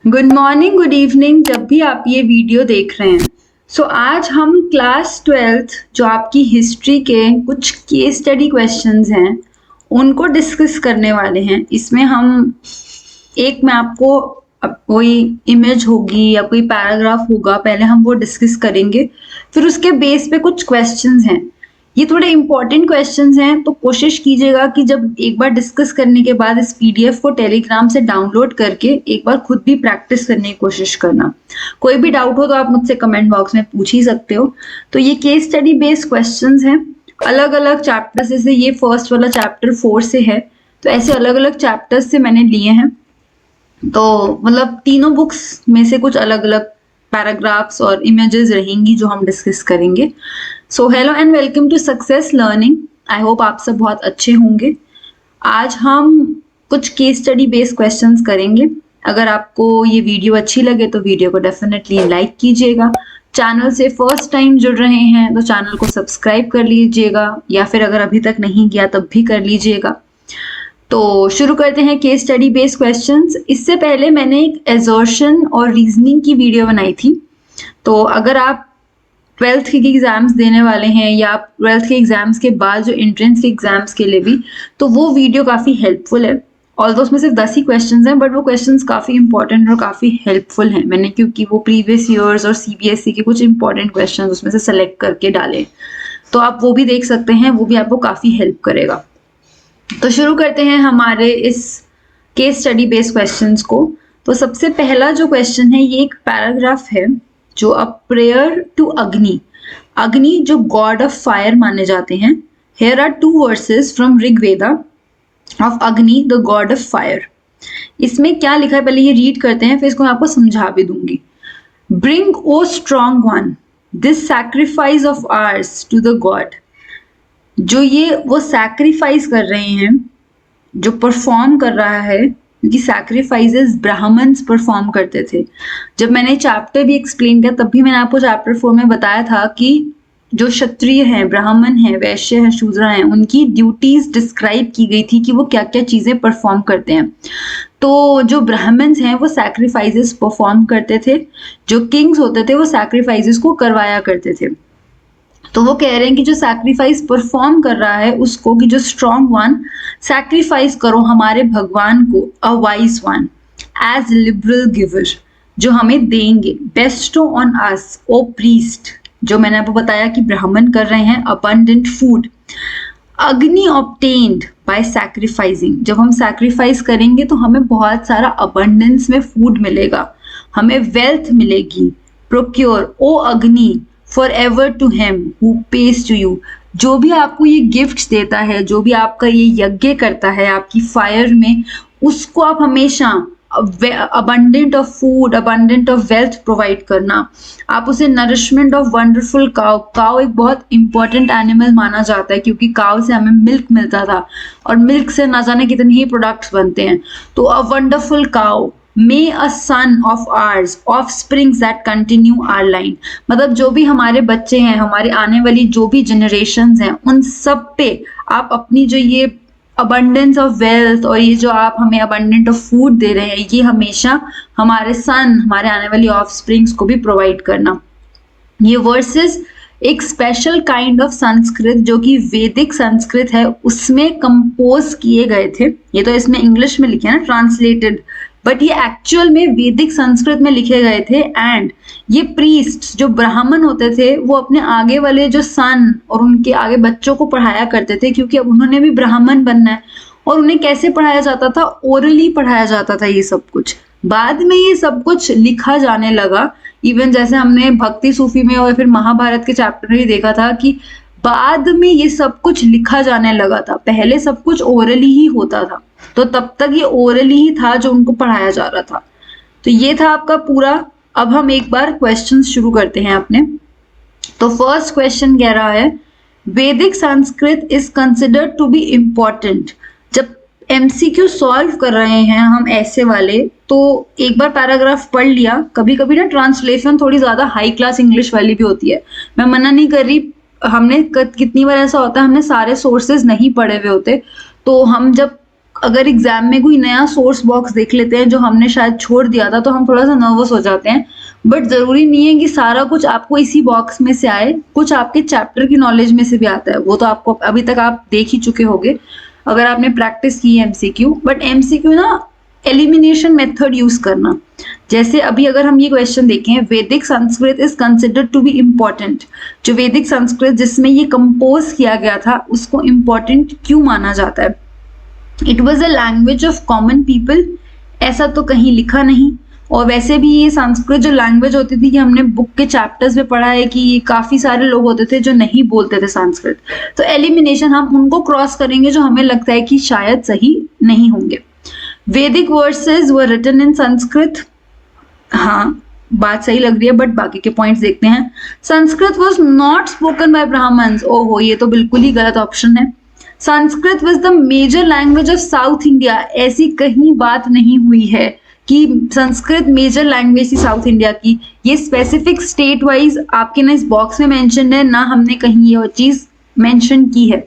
Good morning, good evening, जब भी आप ये वीडियो देख रहे हैं। आज हम क्लास 12th जो आपकी हिस्ट्री के कुछ केस स्टडी क्वेश्चंस हैं उनको डिस्कस करने वाले हैं। इसमें हम मैं आपको कोई इमेज होगी या कोई पैराग्राफ होगा, पहले हम वो डिस्कस करेंगे, फिर उसके बेस पे कुछ क्वेश्चंस हैं। ये थोड़े इंपॉर्टेंट क्वेश्चंस हैं, तो कोशिश कीजिएगा कि जब एक बार डिस्कस करने के बाद इस पीडीएफ को टेलीग्राम से डाउनलोड करके एक बार खुद भी प्रैक्टिस करने की कोशिश करना। कोई भी डाउट हो तो आप मुझसे कमेंट बॉक्स में पूछ ही सकते हो। तो ये केस स्टडी बेस्ड क्वेश्चंस हैं, अलग अलग चैप्टर से। ये फर्स्ट वाला चैप्टर 4 से है, तो ऐसे अलग अलग चैप्टर्स से मैंने लिए हैं। तो मतलब तीनों बुक्स में से कुछ अलग अलग पैराग्राफ्स और इमेजेस रहेंगी जो हम डिस्कस करेंगे। So hello and welcome to success learning. I hope आप सब बहुत अच्छे होंगे। आज हम कुछ केस स्टडी बेस्ड क्वेश्चंस करेंगे। अगर आपको ये वीडियो अच्छी लगे तो वीडियो को डेफिनेटली लाइक कीजिएगा। चैनल से फर्स्ट टाइम जुड़ रहे हैं तो चैनल को सब्सक्राइब कर लीजिएगा, या फिर अगर अभी तक नहीं किया तब भी कर लीजिएगा। तो शुरू करते हैं केस स्टडी बेस्ड क्वेश्चंस। इससे पहले मैंने एक एजर्शन और रीजनिंग की वीडियो बनाई थी। तो अगर आप 12th के एग्जाम्स देने वाले हैं या आप 12th के एग्जाम्स के बाद जो एंट्रेंस के एग्जाम्स के लिए भी, तो वो वीडियो काफ़ी हेल्पफुल है। ऑल्दो उसमें सिर्फ 10 ही क्वेश्चंस हैं, बट वो क्वेश्चंस काफ़ी इंपॉर्टेंट और काफ़ी हेल्पफुल हैं। मैंने क्योंकि वो प्रीवियस ईयर्स और सीबीएसई के कुछ इंपॉर्टेंट क्वेश्चंस उसमें से सेलेक्ट करके डाले, तो आप वो भी देख सकते हैं, वो भी आपको काफ़ी हेल्प करेगा। तो शुरू करते हैं हमारे इस केस स्टडी बेस्ड क्वेश्चंस को। तो सबसे पहला जो क्वेश्चन है, ये एक पैराग्राफ है जो अ प्रेयर टू अग्नि, अग्नि जो गॉड ऑफ फायर माने जाते हैं। Here are 2 verses from Rigveda of Agni the god of fire. इसमें क्या लिखा है पहले ये रीड करते हैं, फिर इसको मैं आपको समझा भी दूंगी। Bring O strong one this sacrifice of ours to the god. जो ये वो सैक्रिफाइस कर रहे हैं, जो परफॉर्म कर रहा है, क्योंकि सैक्रिफाइसेस ब्राह्मण्स परफॉर्म करते थे। जब मैंने चैप्टर भी एक्सप्लेन किया तब भी मैंने आपको चैप्टर 4 में बताया था कि जो क्षत्रिय हैं, ब्राह्मण हैं, वैश्य हैं, शूद्र हैं, उनकी ड्यूटीज डिस्क्राइब की गई थी कि वो क्या क्या चीजें परफॉर्म करते हैं। तो जो ब्राह्मण्स हैं वो सैक्रिफाइसेस परफॉर्म करते थे, जो किंग्स होते थे वो सैक्रिफाइसेस को करवाया करते थे। तो वो कह रहे हैं कि जो सैक्रिफाइस परफॉर्म कर रहा है उसको, कि जो स्ट्रॉन्ग वन, सैक्रिफाइस करो हमारे भगवान को, a wise one as liberal giver, जो हमें देंगे। Bestow on us O priest, जो मैंने आपको बताया कि ब्राह्मण कर रहे हैं, abundant food. Agni obtained by sacrificing, जब हम सैक्रिफाइस करेंगे तो हमें बहुत सारा अबंडेंस में फूड मिलेगा, हमें वेल्थ मिलेगी। Procure O Agni for ever to him who pays to you, जो भी आपको ये गिफ्ट देता है, जो भी आपका ये यज्ञ करता है आपकी फायर में, उसको आप हमेशा abundant of food, abundant of wealth provide करना। आप उसे nourishment of wonderful cow, cow एक बहुत इंपॉर्टेंट एनिमल माना जाता है क्योंकि काउ से हमें मिल्क मिलता था, और मिल्क से ना जाने कितने ही प्रोडक्ट्स बनते हैं। तो a wonderful cow, may a son of ours offsprings that continue our line, मतलब जो भी हमारे बच्चे हैं, हमारे आने वाली जो भी जनरेशन्स हैं, उन सब पे आप अपनी जो ये अबंडेंस ऑफ वेल्थ और ये जो आप हमें अबंडेंट ऑफ फूड दे रहे हैं, ये हमेशा हमारे सन, हमारे आने वाली ऑफ स्प्रिंग्स को भी प्रोवाइड करना। ये वर्सेस एक स्पेशल काइंड ऑफ संस्कृत जो कि वैदिक संस्कृत है, उसमें कंपोज किए गए थे। ये तो इसमें इंग्लिश में लिखे हैं ना, ट्रांसलेटेड, बट ये एक्चुअल में वैदिक संस्कृत में लिखे गए थे। एंड ये प्रीस्ट जो ब्राह्मण होते थे वो अपने आगे वाले जो सन और उनके आगे बच्चों को पढ़ाया करते थे, क्योंकि अब उन्होंने भी ब्राह्मण बनना है। और उन्हें कैसे पढ़ाया जाता था? ओरली पढ़ाया जाता था ये सब कुछ। बाद में ये सब कुछ लिखा जाने लगा। इवन जैसे हमने भक्ति सूफी में और फिर महाभारत के चैप्टर में भी देखा था कि बाद में ये सब कुछ लिखा जाने लगा था, पहले सब कुछ ओरली ही होता था। तो तब तक ये ओरली ही था जो उनको पढ़ाया जा रहा था। तो ये था आपका पूरा। अब हम एक बार क्वेश्चन शुरू करते हैं अपने। तो फर्स्ट क्वेश्चन कह रहा है, Vedic Sanskrit is considered to be important. जब एमसीक्यू सॉल्व कर रहे हैं हम ऐसे वाले, तो एक बार पैराग्राफ पढ़ लिया। कभी कभी ना ट्रांसलेशन थोड़ी ज्यादा हाई क्लास इंग्लिश वाली भी होती है, मैं मना नहीं कर रही। हमने कितनी बार ऐसा होता है हमने सारे सोर्सेज नहीं पढ़े हुए होते, तो हम जब अगर एग्जाम में कोई नया सोर्स बॉक्स देख लेते हैं जो हमने शायद छोड़ दिया था तो हम थोड़ा सा नर्वस हो जाते हैं, बट ज़रूरी नहीं है कि सारा कुछ आपको इसी बॉक्स में से आए, कुछ आपके चैप्टर की नॉलेज में से भी आता है, वो तो आपको अभी तक आप देख ही चुके होंगे अगर आपने प्रैक्टिस की है एमसीक्यू। बट एमसीक्यू ना एलिमिनेशन मेथड यूज करना, जैसे अभी अगर हम ये क्वेश्चन देखें, Vedic Sanskrit is considered to be important, जो वैदिक संस्कृत जिसमें ये कंपोज किया गया था उसको इम्पोर्टेंट क्यों माना जाता है? It was a language of common people, ऐसा तो कहीं लिखा नहीं। और वैसे भी ये संस्कृत जो लैंग्वेज होती थी कि हमने बुक के चैप्टर्स में पढ़ा है कि काफी सारे लोग होते थे जो नहीं बोलते थे संस्कृत, तो एलिमिनेशन हम उनको क्रॉस करेंगे जो हमें लगता है कि शायद सही नहीं होंगे। Vedic verses were written in Sanskrit, हाँ बात सही लग रही है, बट बाकी के पॉइंट्स देखते हैं। Sanskrit was not spoken by Brahmans, ओहो ये तो बिल्कुल ही गलत ऑप्शन है। Sanskrit was the major language of South India, ऐसी कहीं बात नहीं हुई है कि संस्कृत मेजर लैंग्वेज थी साउथ इंडिया की, ये स्पेसिफिक स्टेट वाइज आपके ना इस बॉक्स में मेंशन है, ना हमने कहीं ये चीज मेंशन की है।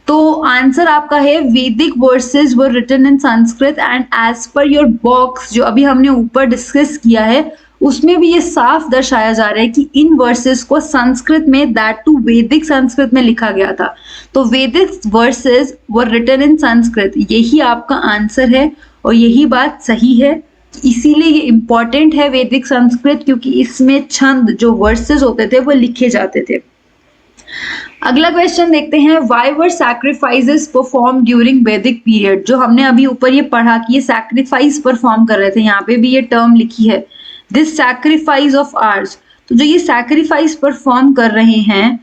तो आंसर आपका है Vedic verses were written in Sanskrit, and as per your box जो अभी हमने ऊपर डिस्कस किया है उसमें भी ये साफ दर्शाया जा रहा है कि इन वर्सेस को संस्कृत में, दैट टू वैदिक संस्कृत में लिखा गया था। तो Vedic verses were written in Sanskrit, यही आपका आंसर है और यही बात सही है। इसीलिए ये इम्पॉर्टेंट है वैदिक संस्कृत, क्योंकि इसमें छंद जो वर्सेस होते थे वो लिखे जाते थे। अगला क्वेश्चन देखते हैं, why were sacrifices perform during वैदिक पीरियड, जो हमने अभी ऊपर ये पढ़ा कि ये सैक्रिफाइस परफॉर्म कर रहे थे, यहाँ पे भी ये टर्म लिखी है दिस सैक्रिफाइस ऑफ आर्स। तो जो ये सैक्रिफाइस परफॉर्म कर रहे हैं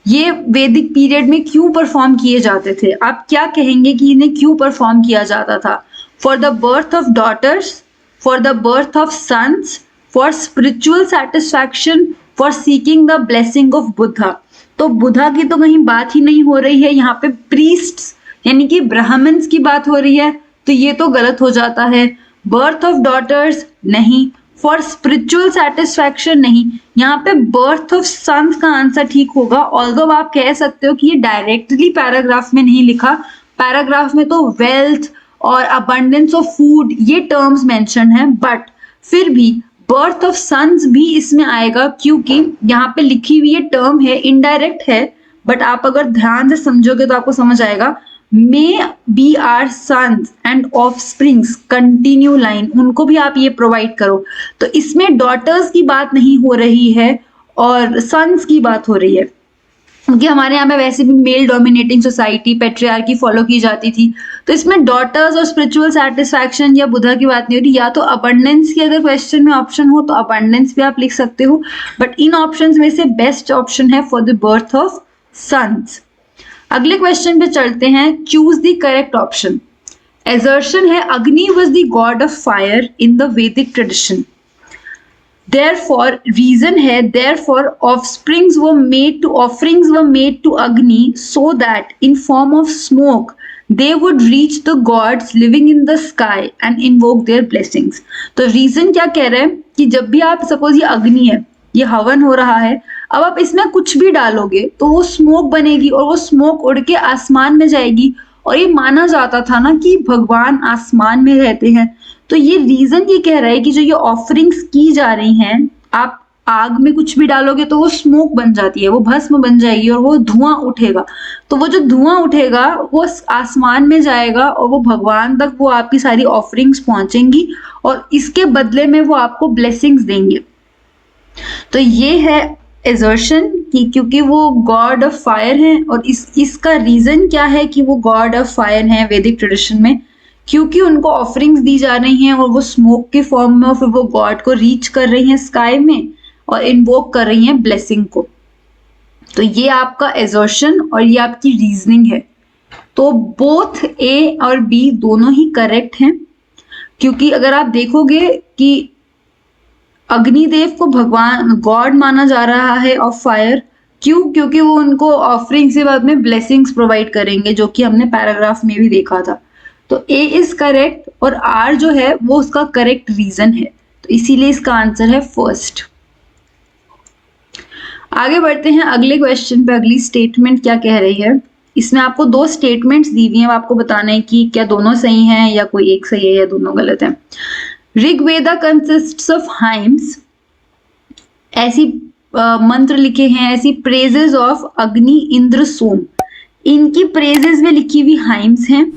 ये वैदिक पीरियड में क्यों परफॉर्म किए जाते थे? आप क्या कहेंगे कि इन्हें क्यों परफॉर्म किया जाता था? For the birth of daughters, for the birth of sons, for spiritual satisfaction, for seeking the blessing of Buddha. तो बुद्धा की तो कहीं बात ही नहीं हो रही है, यहाँ पे प्रीस्ट्स यानी कि ब्राह्मण्स की बात हो रही है, तो ये तो गलत हो जाता है। बर्थ ऑफ डॉटर्स नहीं, फॉर स्पिरिचुअल सेटिस्फैक्शन नहीं, यहाँ पे बर्थ ऑफ सन्स का आंसर ठीक होगा। ऑल्दो आप कह सकते हो कि ये डायरेक्टली पैराग्राफ में नहीं लिखा, पैराग्राफ में तो वेल्थ और अबंडेंस ऑफ फूड ये टर्म्स मेंशन है, बट फिर भी बर्थ ऑफ सन्स भी इसमें आएगा क्योंकि यहाँ पे लिखी हुई ये टर्म है, इनडायरेक्ट है, बट आप अगर ध्यान से समझोगे तो आपको समझ आएगा। Maybe are sons and offsprings continue line, उनको भी आप ये प्रोवाइड करो। तो इसमें डॉटर्स की बात नहीं हो रही है और सन्स की बात हो रही है, क्योंकि हमारे यहाँ पे वैसे भी male dominating society patriarchy follow की जाती थी, तो इसमें डॉटर्स और स्पिरिचुअल सेटिस्फैक्शन या बुद्धा की बात नहीं हो रही। या तो अबंडेंस की अगर क्वेश्चन में ऑप्शन हो तो अबंडेंस भी आप लिख सकते हो, बट इन ऑप्शंस में से बेस्ट ऑप्शन है for the birth of sons. अगले क्वेश्चन पे चलते हैं, choose the correct option. Assertion है Agni was the god of fire in the Vedic tradition, therefore reason है therefore offerings were made to Agni so that in form of smoke they would reach the gods living in the sky and invoke their blessings। तो reason क्या कह रहे हैं कि जब भी आप सपोज ये अग्नि है, ये हवन हो रहा है, अब आप इसमें कुछ भी डालोगे तो वो स्मोक बनेगी और वो स्मोक उड़ के आसमान में जाएगी, और ये माना जाता था ना कि भगवान आसमान में रहते हैं। तो ये रीजन ये कह रहा है कि जो ये ऑफरिंग्स की जा रही हैं, आप आग में कुछ भी डालोगे तो वो स्मोक बन जाती है, वो भस्म बन जाएगी और वो धुआं उठेगा। तो वो जो धुआं उठेगा वो आसमान में जाएगा और वो भगवान तक वो आपकी सारी ऑफरिंग्स पहुंचेंगी और इसके बदले में वो आपको ब्लेसिंग्स देंगे। तो ये है एजर्शन कि क्योंकि वो गॉड ऑफ फायर हैं, और इसका रीजन क्या है कि वो गॉड ऑफ फायर हैं वैदिक ट्रेडिशन में, क्योंकि उनको ऑफरिंग्स दी जा रही हैं और वो स्मोक के फॉर्म में, और फिर वो गॉड को रीच कर रही हैं स्काई में और इन्वोक कर रही हैं ब्लेसिंग को। तो ये आपका एजर्शन और ये आपकी रीजनिंग है। तो बोथ ए और बी दोनों ही करेक्ट हैं, क्योंकि अगर आप देखोगे कि अग्निदेव को भगवान गॉड माना जा रहा है ऑफ फायर, क्यों? क्योंकि वो उनको ऑफरिंग से बाद में ब्लेसिंग्स प्रोवाइड करेंगे, जो कि हमने पैराग्राफ में भी देखा था। तो ए इज करेक्ट और आर जो है वो उसका करेक्ट रीजन है, तो इसीलिए इसका आंसर है फर्स्ट। आगे बढ़ते हैं अगले क्वेश्चन पे। अगली स्टेटमेंट क्या कह रही है, इसमें आपको दो स्टेटमेंट्स दी हुई हैं, आपको बताना है कि क्या दोनों सही हैं या कोई एक सही है या दोनों गलत है। ऋग्वेदा कंसिस्ट्स ऑफ हाइम्स, ऐसी मंत्र लिखे हैं, ऐसी प्रेजेस ऑफ अग्नि इंद्र सोम, इनकी प्रेजेस में लिखी हुई हाइम्स हैं।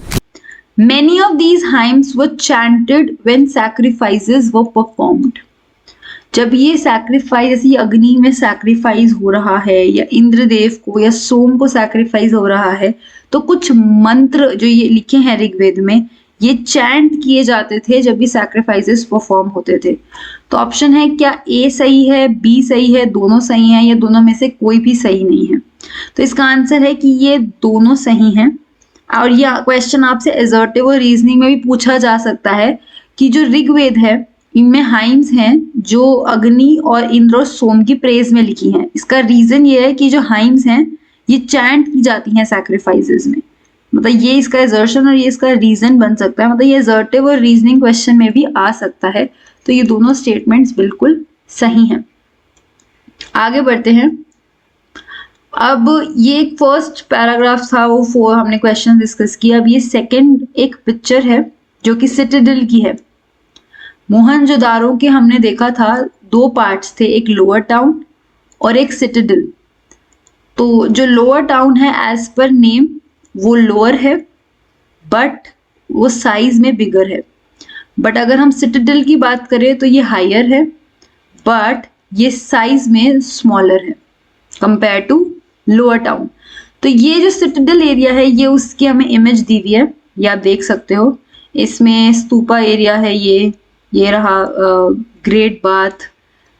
Many of these hymns were chanted when sacrifices were performed. जब ये सैक्रिफाइस, जैसे अग्नि में सैक्रिफाइस हो रहा है या इंद्रदेव को या सोम को सैक्रिफाइस हो रहा है, तो कुछ मंत्र जो ये लिखे हैं ऋग्वेद में, ये चैंट किए जाते थे जब ये सैक्रिफाइसेस परफॉर्म होते थे। तो ऑप्शन है क्या ए सही है, बी सही है, दोनों सही है या दोनों में से कोई भी सही नहीं है। तो इसका आंसर है कि ये दोनों सही हैं। और यह क्वेश्चन आपसे असर्टिव और रीजनिंग में भी पूछा जा सकता है कि जो ऋग्वेद है इनमें हाइम्स हैं जो अग्नि और इंद्र और सोम की प्रेज में लिखी हैं। इसका रीजन ये है कि जो हाइम्स हैं ये चैंट की जाती हैं सैक्रिफाइसेस में, मतलब ये इसका असर्शन और ये इसका रीजन बन सकता है, मतलब ये असर्टिव और रीजनिंग क्वेश्चन में भी आ सकता है। तो ये दोनों स्टेटमेंट्स बिल्कुल सही हैं। आगे बढ़ते हैं। अब ये एक फर्स्ट पैराग्राफ था, वो 4 हमने क्वेश्चन डिस्कस किया। अब ये सेकंड एक पिक्चर है जो कि सिटाडेल की है। मोहनजोदारो के हमने देखा था 2 पार्ट्स थे, एक लोअर टाउन और एक सिटाडेल। तो जो लोअर टाउन है एज पर नेम वो लोअर है बट वो साइज में बिगर है। बट अगर हम सिटाडेल की बात करें तो ये हायर है बट ये साइज में स्मॉलर है कंपेयर टू लोअर टाउन। तो ये जो सिटाडेल एरिया है ये उसकी हमें इमेज दी हुई है, ये आप देख सकते हो। इसमें स्तूपा एरिया है, ये रहा ग्रेट बाथ,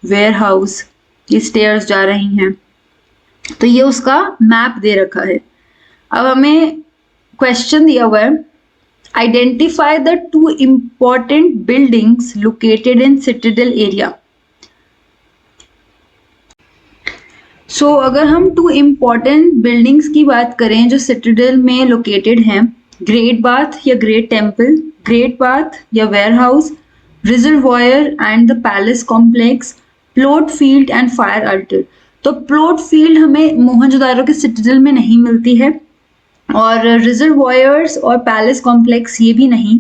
वेयर हाउस, ये स्टेयर्स जा रही हैं। तो ये उसका मैप दे रखा है। अब हमें क्वेश्चन दिया हुआ है, identify the 2 important buildings located in citadel area. So अगर हम 2 इम्पॉर्टेंट बिल्डिंग्स की बात करें जो सिटाडेल में लोकेटेड हैं, ग्रेट बाथ या ग्रेट टेम्पल, ग्रेट बाथ या warehouse, reservoir and the palace complex, plot field and fire altar. तो प्लॉट फील्ड हमें मोहनजोदारो के सिटाडेल में नहीं मिलती है और रिजर्वॉयर्स और पैलेस कॉम्प्लेक्स ये भी नहीं।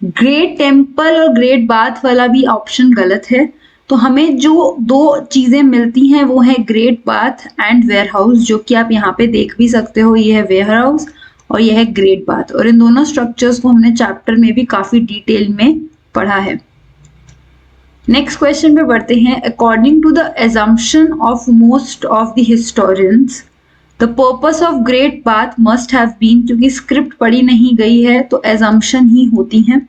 ग्रेट टेम्पल और ग्रेट बाथ वाला भी ऑप्शन गलत है। तो हमें जो 2 चीजें मिलती हैं वो है great bath and warehouse, जो कि आप यहाँ पे देख भी सकते हो। ये है वेयर हाउस और ये है ग्रेट बाथ, और इन दोनों स्ट्रक्चर्स को हमने चैप्टर में भी काफी डिटेल में पढ़ा है। नेक्स्ट क्वेश्चन पे बढ़ते हैं। According to the assumption of most of the historians the purpose of great bath must have been, क्योंकि स्क्रिप्ट पढ़ी नहीं गई है तो assumption ही होती हैं।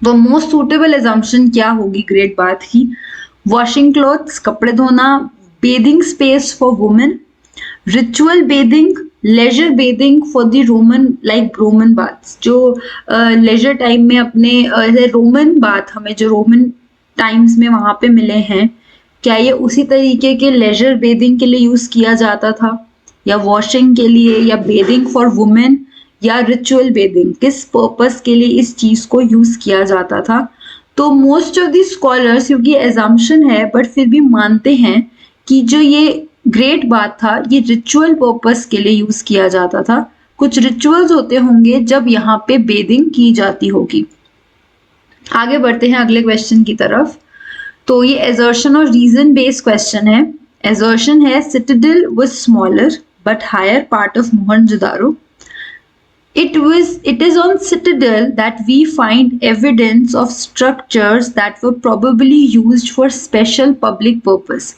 तो मोस्ट सुटेबल assumption क्या होगी ग्रेट बाथ की? वॉशिंग क्लॉथ्स, कपड़े धोना, bathing space for women, ritual bathing, leisure bathing for the Roman, like Roman baths, जो लेजर टाइम में अपने रोमन बाथ हमें जो रोमन टाइम्स में वहां पे मिले हैं, क्या ये उसी तरीके के लेजर बेदिंग के लिए यूज किया जाता था या वॉशिंग के लिए या बेदिंग फॉर वुमेन या रिचुअल बेदिंग, किस पर्पस के लिए इस चीज को यूज किया जाता था? तो मोस्ट ऑफ दी स्कॉलर्स, क्योंकि एजम्पशन है बट फिर भी मानते हैं कि जो ये ग्रेट बाथ था ये रिचुअल पर्पस के लिए यूज किया जाता था। कुछ रिचुअल्स होते होंगे जब यहाँ पे बेदिंग की जाती होगी। आगे बढ़ते हैं अगले क्वेश्चन की तरफ। तो ये assertion और रीजन बेस्ड क्वेश्चन है। assertion है citadel was smaller but higher part of Mohenjodaro. It is on Citadel that we find evidence of structures that were probably used for special public purpose.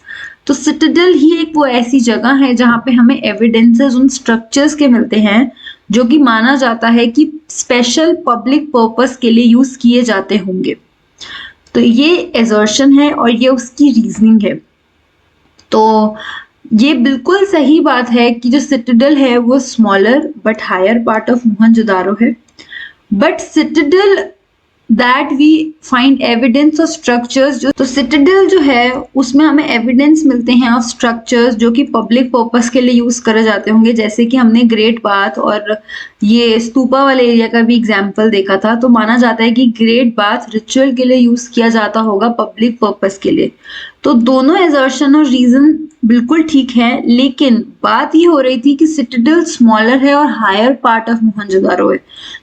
तो Citadel ही एक वो ऐसी जगह है जहाँ पे हमें evidences उन structures के मिलते हैं जो कि माना जाता है कि स्पेशल पब्लिक पर्पस के लिए यूज किए जाते होंगे। तो ये assertion है और ये उसकी रीजनिंग है। तो ये बिल्कुल सही बात है कि जो सिटाडेल है वो smaller but higher part of Mohenjodaro है। But citadel that we find evidence of structures, जो तो सिटाडेल जो है उसमें हमें एविडेंस मिलते हैं ऑफ स्ट्रक्चर्स जो कि पब्लिक पर्पस के लिए यूज करे जाते होंगे, जैसे कि हमने ग्रेट बाथ और ये स्तूपा वाले एरिया का भी एग्जाम्पल देखा था, तो माना जाता है कि ग्रेट बाथ रिचुअल के लिए यूज किया जाता होगा, पब्लिक पर्पस के लिए। तो दोनों एजर्शन और रीजन बिल्कुल ठीक है, लेकिन बात ये हो रही थी कि सिटाडेल स्मॉलर है और हायर पार्ट ऑफ मोहनजोदारो है,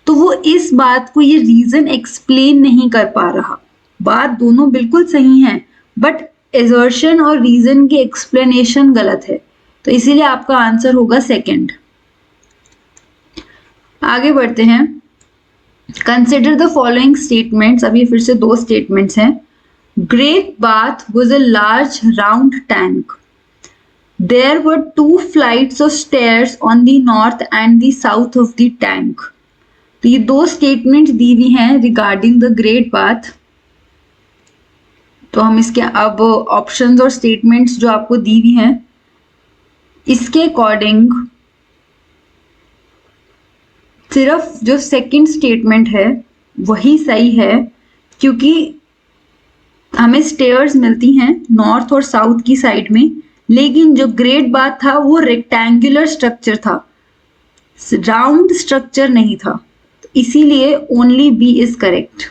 तो वो इस बात को ये रीजन एक्सप्लेन नहीं कर पा रहा। बात दोनों बिल्कुल सही है, बट एजर्शन और रीजन की एक्सप्लेनेशन गलत है, तो इसीलिए आपका आंसर होगा सेकंड। आगे बढ़ते हैं। Consider the following statements. अभी फिर से दो स्टेटमेंट्स हैं। Great bath was a large round tank. There were 2 flights of stairs on the north and the south of the tank. तो ये दो स्टेटमेंट्स दी हुई हैं रिगार्डिंग द ग्रेट बाथ। तो हम इसके अब ऑप्शंस और स्टेटमेंट्स जो आपको दी हुई हैं, इसके अकॉर्डिंग सिर्फ जो सेकंड स्टेटमेंट है वही सही है, क्योंकि हमें स्टेयर्स मिलती हैं नॉर्थ और साउथ की साइड में, लेकिन जो ग्रेट बाथ था वो रेक्टेंगुलर स्ट्रक्चर था, राउंड स्ट्रक्चर नहीं था, तो इसीलिए ओनली बी इज करेक्ट।